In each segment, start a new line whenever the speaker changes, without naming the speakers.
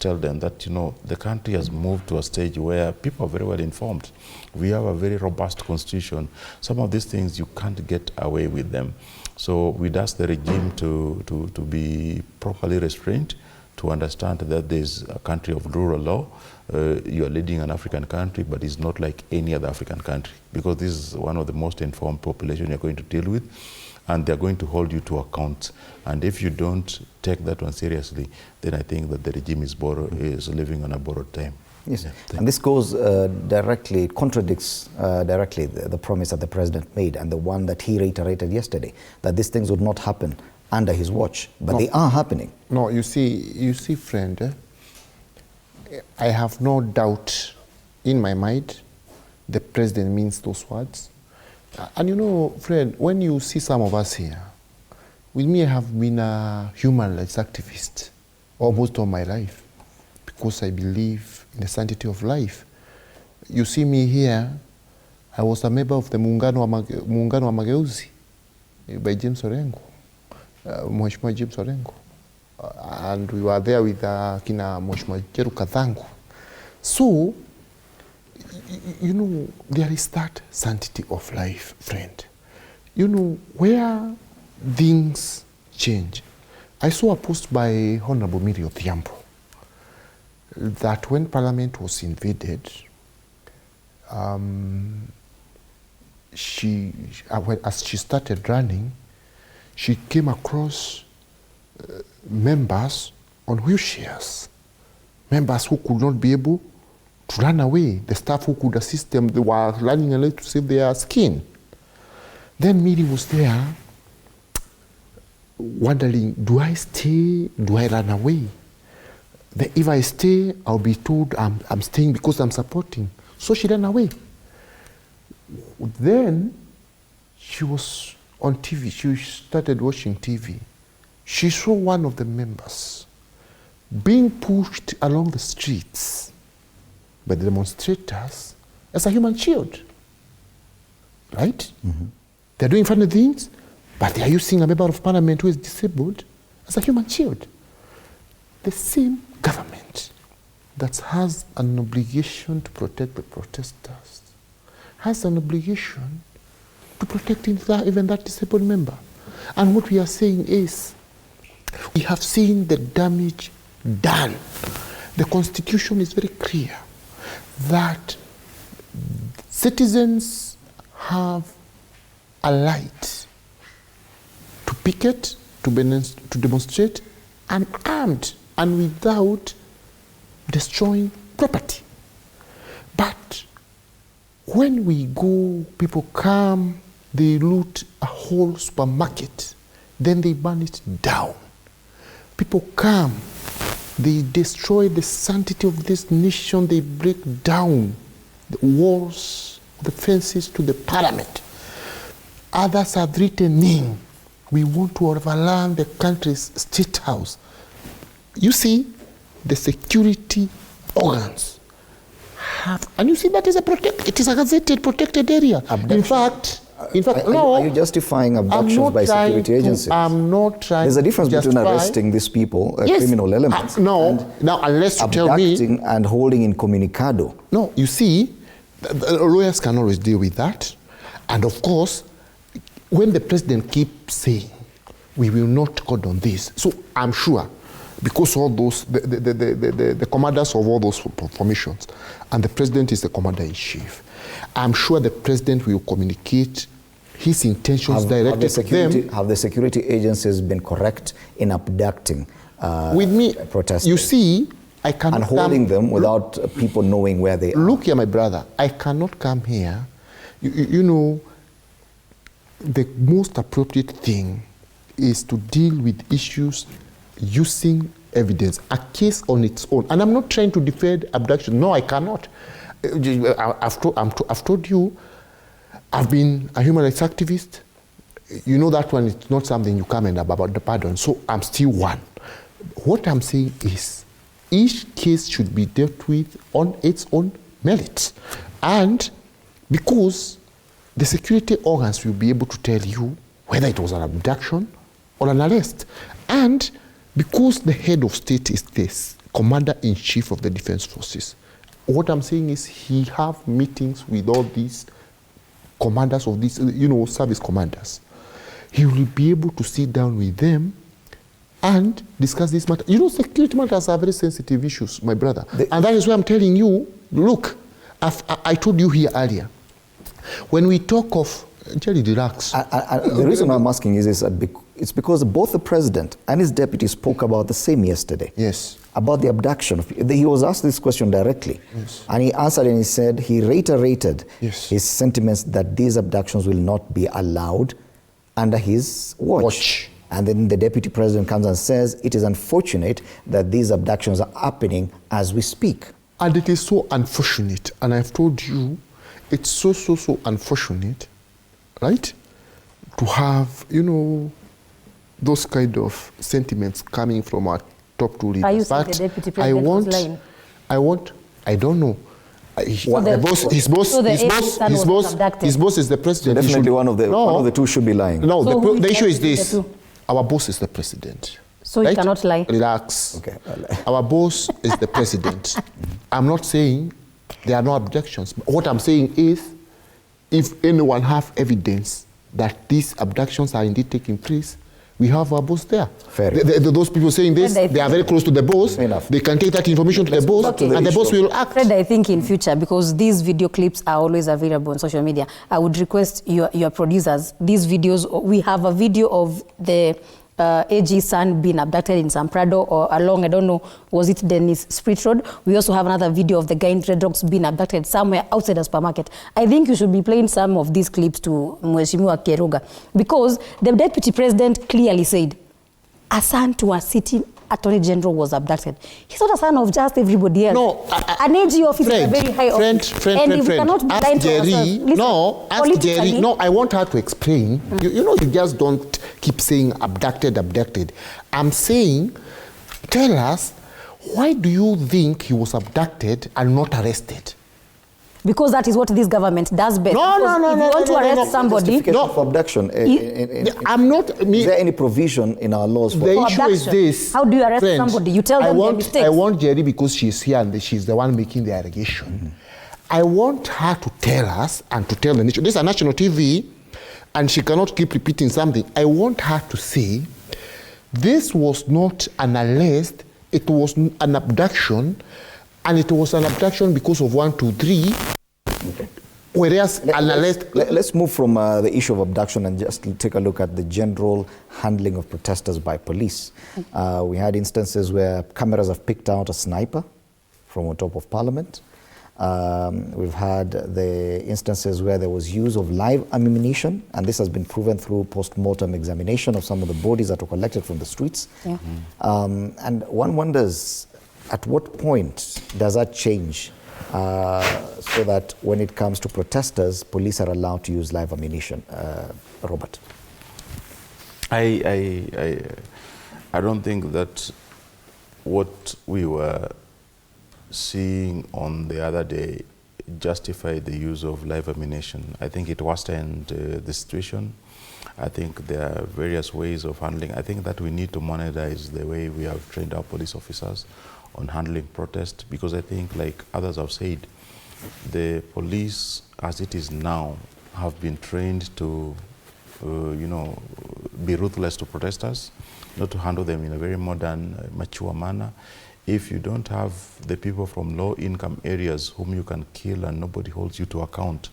tell them that, the country has moved to a stage where people are very well informed. We have a very robust constitution. Some of these things, you can't get away with them. So we'd ask the regime to be properly restrained, to understand that there's a country of rule of law. You are leading an African country, but it's not like any other African country, because this is one of the most informed population you're going to deal with, and they're going to hold you to account. And if you don't take that one seriously, then I think that the regime is living on a borrowed time.
Yes, yeah. And this goes directly, contradicts directly the promise that the president made, and the one that he reiterated yesterday, that these things would not happen under his watch, but they are happening.
No, you see, friend, I have no doubt in my mind the president means those words. And friend, when you see some of us here, with me, I have been a human rights activist almost all my life, because I believe in the sanctity of life. You see me here, I was a member of the Muungano wa Mageuzi by James Orengo, Mheshimiwa James Orengo. And we were there with kina Mheshimiwa Jeru Kathangu. So, there is that sanctity of life, friend. Where things change. I saw a post by Honorable Miri Odhiambo that when Parliament was invaded, as she started running, she came across members on wheelchairs, members who could not be able to run away, the staff who could assist them, they were running away to save their skin. Then Miri was there wondering, do I stay, do I run away? If I stay, I'll be told I'm staying because I'm supporting. So she ran away. Then she was on TV, she started watching TV. She saw one of the members being pushed along the streets by the demonstrators as a human shield, right? Mm-hmm. They're doing funny things, but they are using a member of parliament who is disabled as a human shield. The same government that has an obligation to protect the protesters has an obligation to protect even that disabled member. And what we are saying is, we have seen the damage done. The Constitution is very clear that citizens have a right to picket, to demonstrate, unarmed and without destroying property. But when we go, people come, they loot a whole supermarket, then they burn it down. People come, they destroy the sanctity of this nation, they break down the walls, the fences to the parliament. Others have written in, we want to overrun the country's state house. You see, the security organs have, and you see that is it is a gazetted protected area. In fact, no.
Are you justifying abductions by security agencies?
I'm not trying.
There's a difference between arresting these people,
yes,
criminal elements,
now unless you tell me,
abducting and holding incommunicado.
No, you see, the lawyers can always deal with that, and of course, when the president keeps saying, we will not cordon this, so I'm sure, because all those, the commanders of all those formations, and the president is the commander-in-chief, I'm sure the president will communicate his intentions directly to them.
Have the security agencies been correct in abducting
with me,
protesters?
You see, I cannot
and holding them without people knowing where they are.
Look here, my brother, I cannot come here. You know, the most appropriate thing is to deal with issues using evidence, a case on its own. And I'm not trying to defend abduction. No, I cannot. I've told you, I've been a human rights activist. You know that one is not something you come and about the pardon. So I'm still one. What I'm saying is, each case should be dealt with on its own merits. And because the security organs will be able to tell you whether it was an abduction or an arrest. And because the head of state is this Commander-in-Chief of the Defense Forces. What I'm saying is he have meetings with all these commanders of these, service commanders. He will be able to sit down with them and discuss this matter. Security matters are very sensitive issues, my brother. And that is why I'm telling you, look, I told you here earlier, when we talk of, Jerry, relax.
The reason I'm asking is it's because both the president and his deputy spoke about the same yesterday.
Yes. About
the abduction. He was asked this question directly.
Yes.
And he answered and he said, he reiterated
yes.
his sentiments that these abductions will not be allowed under his watch. And then the deputy president comes and says, it is unfortunate that these abductions are happening as we speak.
And it is so unfortunate. And I've told you, it's so unfortunate, right? To have, those kind of sentiments coming from our top two leaders.
Are you saying the deputy president was lying?
I don't know. His boss is the president.
So definitely one of the two should be lying.
No, so the issue is this. Our boss is the president.
So he cannot lie?
Relax.
Okay.
Our boss is the president. I'm not saying there are no objections. What I'm saying is, if anyone have evidence that these abductions are indeed taking place, we have our boss there. Those people saying this, they are very close to the boss. They can take that information to the boss, and the boss will act.
Fred, I think in future, because these video clips are always available on social media, I would request your producers, these videos, we have a video of the AG's son being abducted in San Prado or along, I don't know, was it Dennis Sprit Road? We also have another video of the guy in Red Rocks being abducted somewhere outside a supermarket. I think you should be playing some of these clips to Mheshimiwa Keruga, because the deputy president clearly said a son to a sitting attorney general was abducted. He's not a son of just everybody else.
No,
an AG officer, a very high office.
Friend. Ask Jerry. Ask Jerry. No, I want her to explain. You just don't keep saying abducted. I'm saying, tell us, why do you think he was abducted and not arrested?
Because that is what this government does best.
No.
If you want to arrest somebody...
for abduction.
I'm not...
Is there any provision in our laws for
the issue is this.
How do you arrest somebody? You tell them their mistakes.
I want Jerry, because she's here and she's the one making the allegation. Mm-hmm. I want her to tell us and to tell the nation. This is a national TV, and she cannot keep repeating something. I want her to say, this was not an arrest, it was an abduction, and it was an abduction because of 1, 2, 3. Okay. Whereas
let's move from the issue of abduction and just take a look at the general handling of protesters by police. We had instances where cameras have picked out a sniper from on top of Parliament. We've had the instances where there was use of live ammunition, and this has been proven through post-mortem examination of some of the bodies that were collected from the streets. Yeah. And one wonders, at what point does that change so that when it comes to protesters, police are allowed to use live ammunition? Robert?
I don't think that what we were seeing on the other day justified the use of live ammunition. I think it worsened the situation. I think there are various ways of handling. I think that we need to modernize the way we have trained our police officers on handling protest, because I think, like others have said, the police, as it is now, have been trained to, be ruthless to protesters, not to handle them in a very modern, mature manner. If you don't have the people from low-income areas whom you can kill and nobody holds you to account,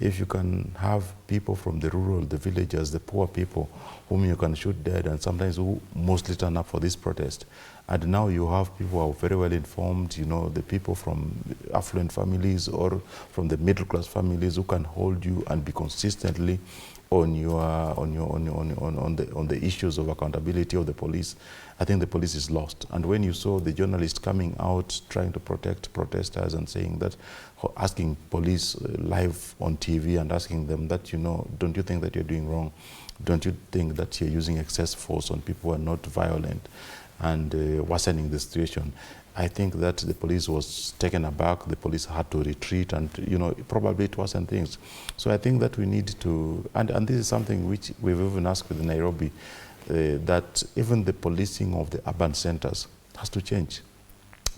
if you can have people from the rural, the villagers, the poor people whom you can shoot dead and sometimes who mostly turn up for this protest, and now you have people who are very well informed, the people from affluent families or from the middle-class families who can hold you and be consistently on the issues of accountability of the police, I think the police is lost. And when you saw the journalists coming out trying to protect protesters and saying that, asking police live on TV and asking them that, don't you think that you're doing wrong? Don't you think that you're using excess force on people who are not violent and worsening the situation? I think that the police was taken aback. The police had to retreat, and probably it wasn't things. So I think that we need to, and this is something which we've even asked with Nairobi, that even the policing of the urban centers has to change.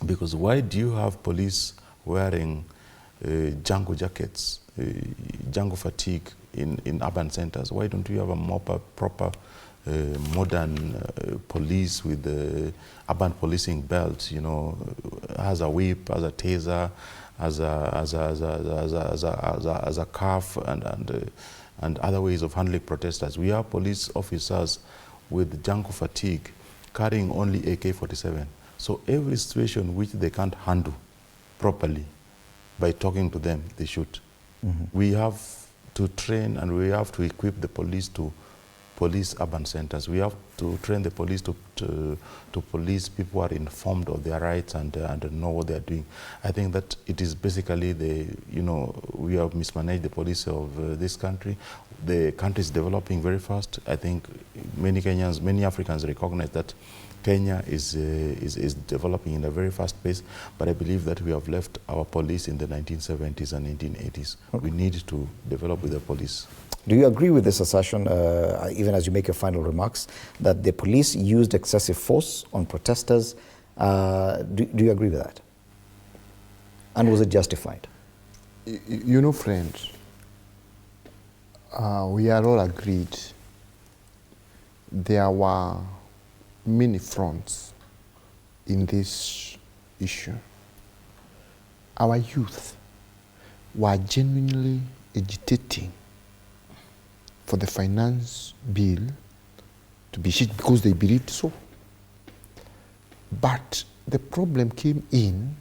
Because why do you have police wearing jungle jackets, jungle fatigue in urban centers? Why don't you have a more proper modern police with the urban policing belt, you know, has a whip, has a taser, as a cuff and other ways of handling protesters. We have police officers with jungle fatigue carrying only AK-47. So every situation which they can't handle properly, by talking to them, they shoot. We have to train and we have to equip the police to police urban centers. We have to train the police to police people who are informed of their rights and know what they are doing. I think that it is basically we have mismanaged the police of this country. The country is developing very fast. I think many Kenyans, many Africans recognize that Kenya is developing in a very fast pace, but I believe that we have left our police in the 1970s and 1980s. Okay. We need to develop with the police.
Do you agree with this assertion, even as you make your final remarks, that the police used excessive force on protesters? Do you agree with that? And was it justified?
You know, friends, we are all agreed there were many fronts in this issue. Our youth were genuinely agitating for the finance bill to be shit because they believed so. But the problem came in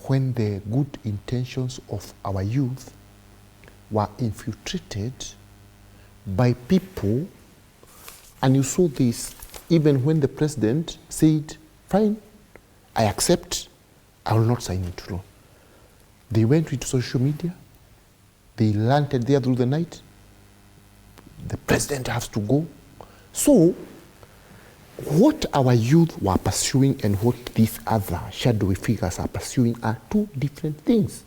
when the good intentions of our youth were infiltrated by people, and you saw this even when the president said, fine, I accept, I will not sign into law. They went into social media, they landed there through the night, the president has to go. So, what our youth were pursuing and what these other shadowy figures are pursuing are two different things.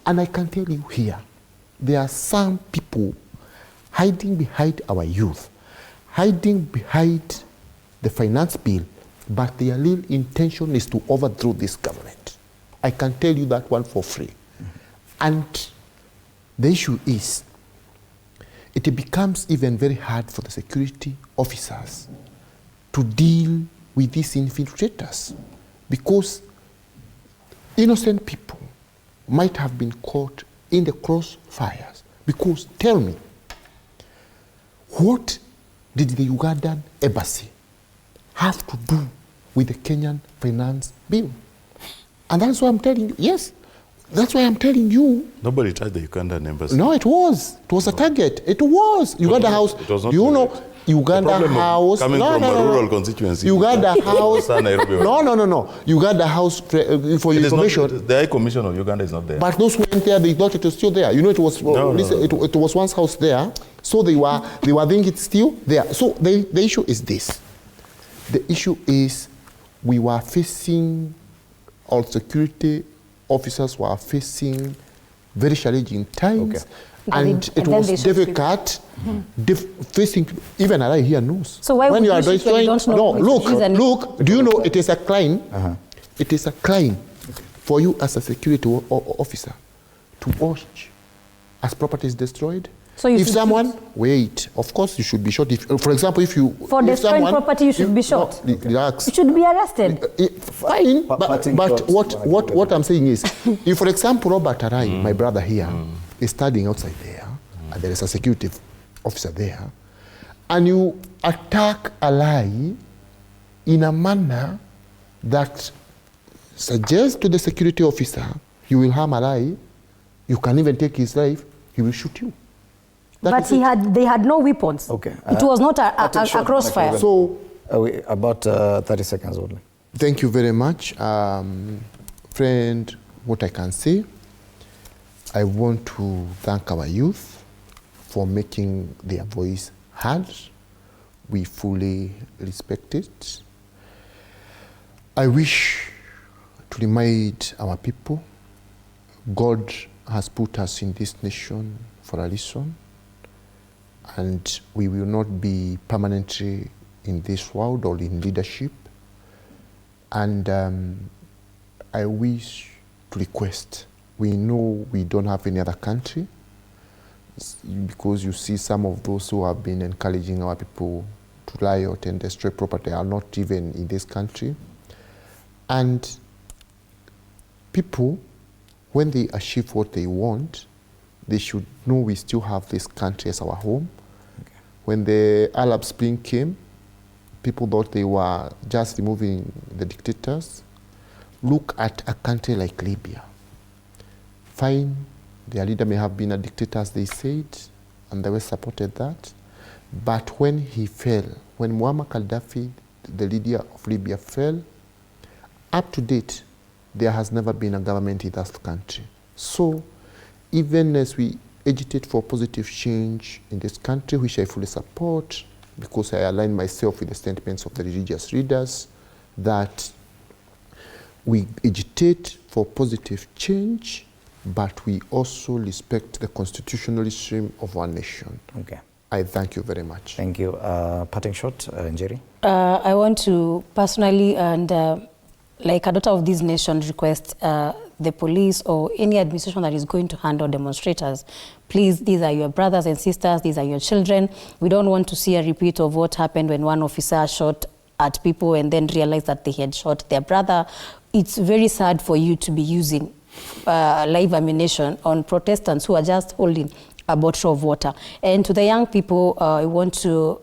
And I can tell you here, there are some people hiding behind our youth, hiding behind the finance bill, but their real intention is to overthrow this government. I can tell you that one for free. And the issue is, it becomes even very hard for the security officers to deal with these infiltrators, because innocent people might have been caught in the crossfires. Because tell me, what did the Ugandan embassy have to do with the Kenyan finance bill? And that's why I'm telling you, yes, that's why I'm telling you.
Nobody touched the Ugandan embassy.
No, it was. It was a target. It was. Uganda House.
It was not.
Do you know Uganda House?
Coming from a rural constituency.
Uganda House. No. Uganda House, for your information.
The High Commission of Uganda is not there.
But those who went there, they thought it was still there. You know, it was. It was once house there, so they were thinking it's still there. So the issue is this. The issue is we were facing, our security officers were facing very challenging times. Okay. And it was difficult facing, even I here knows.
So why when you are destroying,
look, do you know it is a crime? It is a crime for you as a security officer to watch as property is destroyed. So if someone, wait, of course you should be shot. If, for example, if you...
For destroying property, you should be shot.
No, relax.
You should be arrested.
Fine, but what I'm saying is, if for example, Robert Arai, my brother here, is studying outside there, and there is a security officer there, and you attack Arai in a manner that suggests to the security officer, you will harm Arai, you can even take his life, he will shoot you.
But they had no weapons.
Okay.
It was not a crossfire.
So,
about 30 seconds only.
Thank you very much. Friend, what I can say, I want to thank our youth for making their voice heard. We fully respect it. I wish to remind our people, God has put us in this nation for a reason, and we will not be permanently in this world or in leadership. And I wish to request, we know we don't have any other country, because you see some of those who have been encouraging our people to riot and destroy property are not even in this country. And people, when they achieve what they want, they should know we still have this country as our home. Okay. When the Arab Spring came, people thought they were just removing the dictators. Look at a country like Libya. Fine, their leader may have been a dictator, as they said, and the West supported that. But when he fell, when Muammar Gaddafi, the leader of Libya, fell, up to date, there has never been a government in that country. So, even as we agitate for positive change in this country, which I fully support, because I align myself with the sentiments of the religious leaders, that we agitate for positive change, but we also respect the constitutional regime of our nation.
Okay.
I thank you very much.
Thank you. Parting shot, Njeri?
I want to personally and like a daughter of this nation request the police or any administration that is going to handle demonstrators, please, these are your brothers and sisters, these are your children. We don't want to see a repeat of what happened when one officer shot at people and then realized that they had shot their brother. It's very sad for you to be using live ammunition on protestants who are just holding a bottle of water. And to the young people, I want to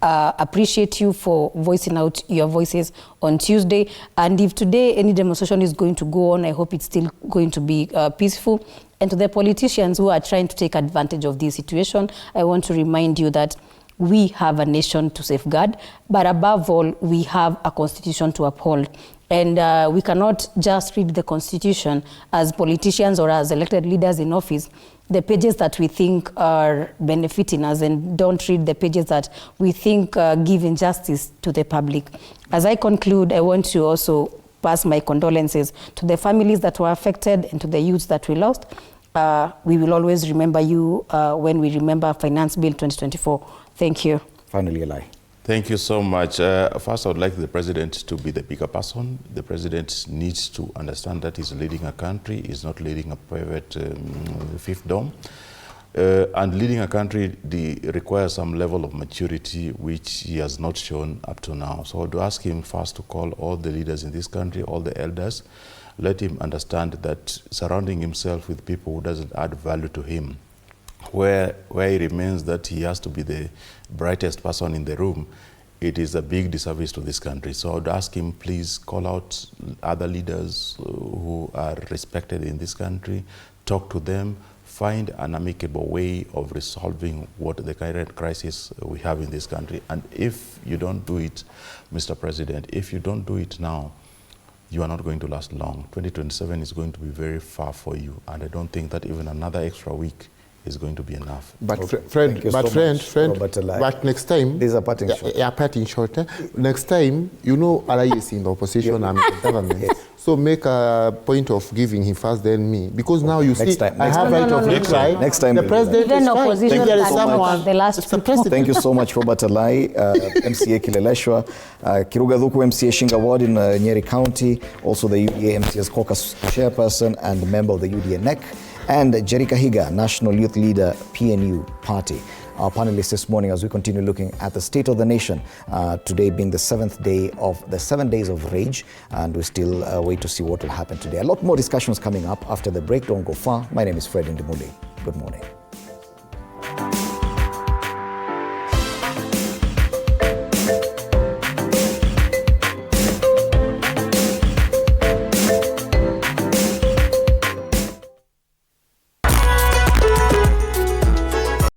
appreciate you for voicing out your voices on Tuesday. And if today any demonstration is going to go on, I hope it's still going to be peaceful. And to the politicians who are trying to take advantage of this situation, I want to remind you that we have a nation to safeguard, but above all, we have a constitution to uphold. And we cannot just read the constitution as politicians or as elected leaders in office, the pages that we think are benefiting us, and don't read the pages that we think give injustice to the public. As I conclude, I want to also pass my condolences to the families that were affected and to the youths that we lost. We will always remember you when we remember Finance Bill 2024. Thank you.
Finally, Eli.
Thank you so much. First, I would like the president to be the bigger person. The president needs to understand that he's leading a country, he's not leading a private fiefdom. And leading a country requires some level of maturity, which he has not shown up to now. So I would ask him first to call all the leaders in this country, all the elders, let him understand that surrounding himself with people who doesn't add value to him, where he remains that he has to be the brightest person in the room, it is a big disservice to this country. So I would ask him, please call out other leaders who are respected in this country, talk to them, find an amicable way of resolving what the current crisis we have in this country. And if you don't do it, Mr. President, if you don't do it now, you are not going to last long. 2027 is going to be very far for you. And I don't think that even another extra week is going to be enough.
But
okay.
But next time,
these are parting short.
Yeah, parting short. Next time, you know, Ali is in the opposition, I'm in the government. Yes. So make a point of giving him first, then me, because now you see, I have right of reply.
Next time,
the president
even
is
opposition
fine. There is someone.
The last
the president.
Thank you so much, Robert Alai, MCA Kileleshwa, Kiruga Dhuku, MCA Shinga Ward in Nyeri County, also the UDA MCA's caucus chairperson and member of the UDA NEC, and Jerry Kahiga, National Youth Leader, PNU Party. Our panelists this morning as we continue looking at the state of the nation, today being the 7th day of the 7 days of rage, and we still wait to see what will happen today. A lot more discussions coming up after the break. Don't go far. My name is Fred Ndimuli. Good morning.